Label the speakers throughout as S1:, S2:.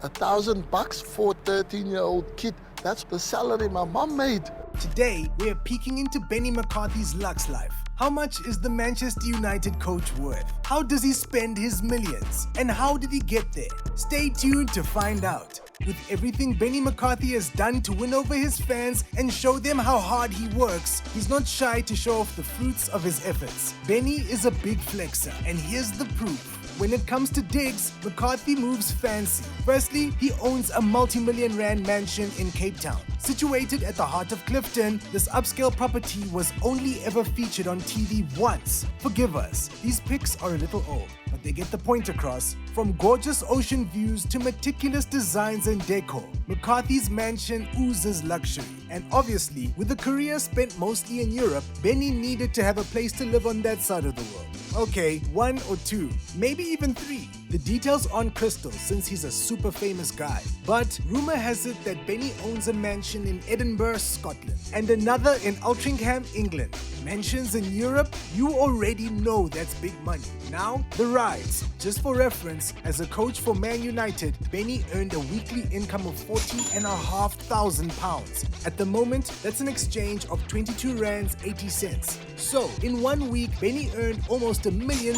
S1: $1,000 for a 13-year-old kid. That's the salary my mom made.
S2: Today, we are peeking into Benni McCarthy's Lux life. How much is the Manchester United coach worth? How does he spend his millions? And how did he get there? Stay tuned to find out. With everything Benni McCarthy has done to win over his fans and show them how hard he works, he's not shy to show off the fruits of his efforts. Benni is a big flexer, and here's the proof. When it comes to digs, McCarthy moves fancy. Firstly, he owns a multi-million rand mansion in Cape Town. Situated at the heart of Clifton, this upscale property was only ever featured on TV once. Forgive us, these pics are a little old, but they get the point across. From gorgeous ocean views to meticulous designs and decor, McCarthy's mansion oozes luxury. And obviously, with a career spent mostly in Europe, Benni needed to have a place to live on that side of the world. Okay, 1 or 2, maybe even 3. The details aren't crystal since he's a super famous guy. But rumor has it that Benni owns a mansion in Edinburgh, Scotland, and another in Altrincham, England. Mansions in Europe? You already know that's big money. Now, the rides. Just for reference, as a coach for Man United, Benni earned a weekly income of £40,500. At the moment, that's an exchange of 22 rands 80 cents. So, in 1 week, Benni earned almost R1 million.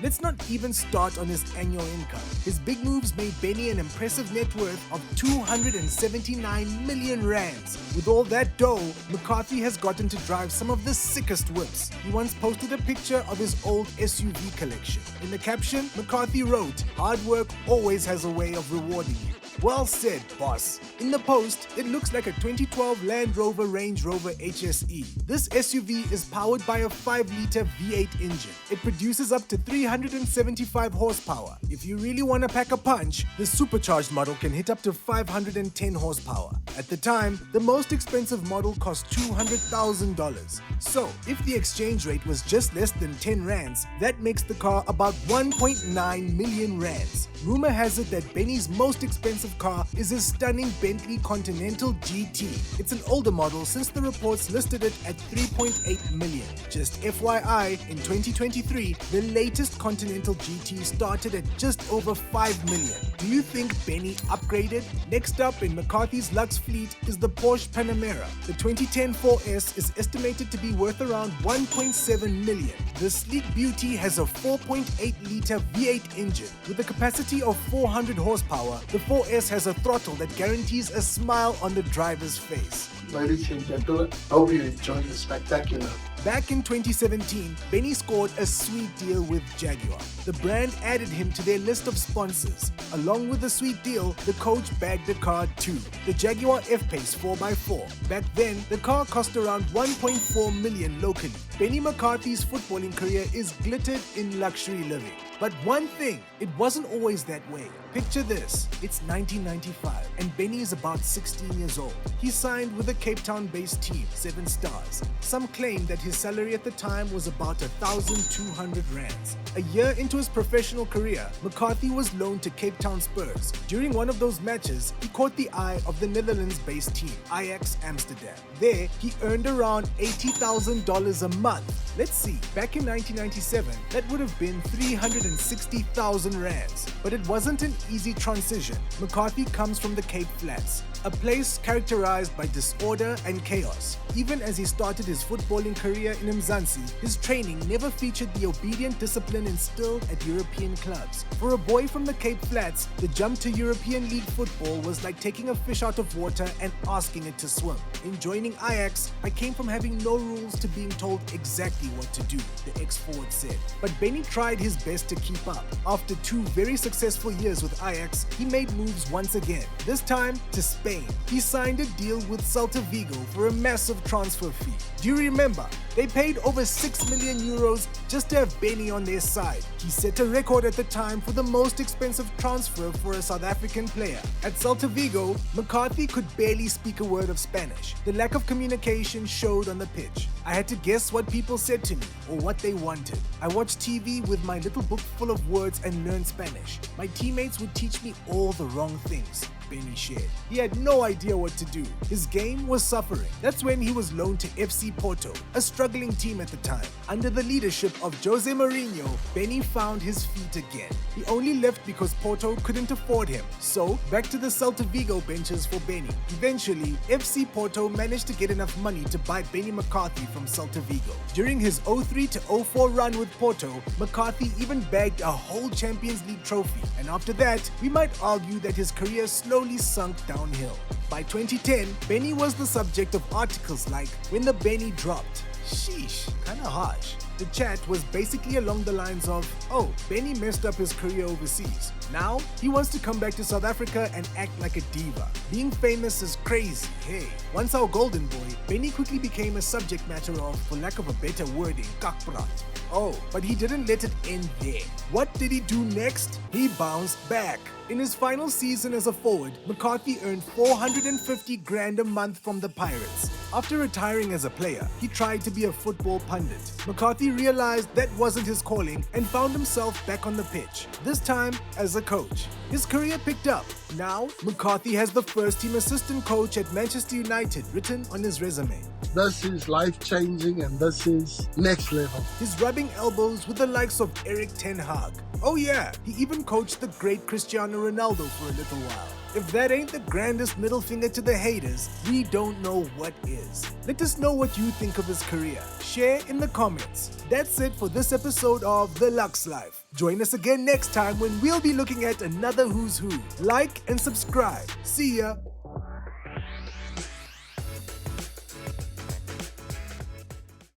S2: Let's not even start on his annual income. His big moves made Benni an impressive net worth of 279 million rands. With all that dough, McCarthy has gotten to drive some of the sickest whips. He once posted a picture of his old SUV collection. In the caption, McCarthy wrote, "Hard work always has a way of rewarding you." Well said, boss. In the post, it looks like a 2012 Land Rover Range Rover HSE. This SUV is powered by a 5-liter V8 engine. It produces up to 375 horsepower. If you really want to pack a punch, the supercharged model can hit up to 510 horsepower. At the time, the most expensive model cost $200,000. So, if the exchange rate was just less than 10 rands, that makes the car about 1.9 million rands. Rumor has it that Benni's most expensive car is his stunning Bentley Continental GT. It's an older model since the reports listed it at 3.8 million. Just FYI, in 2023, the latest Continental GT started at just over 5 million. Do you think Benni upgraded? Next up in McCarthy's Lux fleet is the Porsche Panamera. The 2010 4S is estimated to be worth around 1.7 million. The sleek beauty has a 4.8-liter V8 engine with a capacity of 400 horsepower. The 4S has a throttle that guarantees a smile on the driver's face.
S1: Ladies and gentlemen, I hope you enjoy the spectacular.
S2: Back in 2017, Benni scored a sweet deal with Jaguar. The brand added him to their list of sponsors. Along with the sweet deal, the coach bagged a car too, the Jaguar F-Pace 4x4. Back then, the car cost around 1.4 million locally. Benni McCarthy's footballing career is glittered in luxury living. But one thing, it wasn't always that way. Picture this, it's 1995 and Benni is about 16 years old. He signed with a Cape Town-based team, 7 Stars. Some claim that his salary at the time was about 1,200 rands. A year into his professional career, McCarthy was loaned to Cape Town Spurs. During one of those matches, he caught the eye of the Netherlands-based team, Ajax Amsterdam. There, he earned around $80,000 a month. Let's see, back in 1997, that would have been 360,000 rands. But it wasn't an easy transition. McCarthy comes from the Cape Flats, a place characterized by disorder and chaos. Even as he started his footballing career in Mzansi, his training never featured the obedient discipline instilled at European clubs. For a boy from the Cape Flats, the jump to European League football was like taking a fish out of water and asking it to swim. In joining Ajax, I came from having no rules to being told exactly what to do, the ex-forward said. But Benni tried his best to keep up. After 2 very successful years with Ajax, he made moves once again, this time to Spain. He signed a deal with Celta Vigo for a massive transfer fee. Do you remember? They paid over 6 million euros just to have Benni on their side. He set a record at the time for the most expensive transfer for a South African player. At Celta Vigo, McCarthy could barely speak a word of Spanish. The lack of communication showed on the pitch. I had to guess what people said to me or what they wanted. I watched TV with my little book full of words and learned Spanish. My teammates would teach me all the wrong things. Benni shared. He had no idea what to do. His game was suffering. That's when he was loaned to FC Porto, a struggling team at the time. Under the leadership of Jose Mourinho, Benni found his feet again. He only left because Porto couldn't afford him. So, back to the Celta Vigo benches for Benni. Eventually, FC Porto managed to get enough money to buy Benni McCarthy from Celta Vigo. During his 03 to 04 run with Porto, McCarthy even bagged a whole Champions League trophy. And after that, we might argue that his career slowly sunk downhill. By 2010, Benni was the subject of articles like, "When the Benni dropped." Sheesh, kinda harsh. The chat was basically along the lines of, "Oh, Benni messed up his career overseas. Now, he wants to come back to South Africa and act like a diva. Being famous is crazy, hey." Once our golden boy, Benni quickly became a subject matter of, for lack of a better wording, kakprat. Oh, but he didn't let it end there. What did he do next? He bounced back. In his final season as a forward, McCarthy earned 450 grand a month from the Pirates. After retiring as a player, he tried to be a football pundit. McCarthy realized that wasn't his calling and found himself back on the pitch, this time as a coach. His career picked up. Now, McCarthy has the first-team assistant coach at Manchester United written on his resume.
S1: This is life-changing and this is next level.
S2: He's rubbing elbows with the likes of Eric Ten Hag. Oh yeah, he even coached the great Cristiano Ronaldo for a little while. If that ain't the grandest middle finger to the haters, we don't know what is. Let us know what you think of his career. Share in the comments. That's it for this episode of The Lux Life. Join us again next time when we'll be looking at another Who's Who. Like and subscribe. See ya!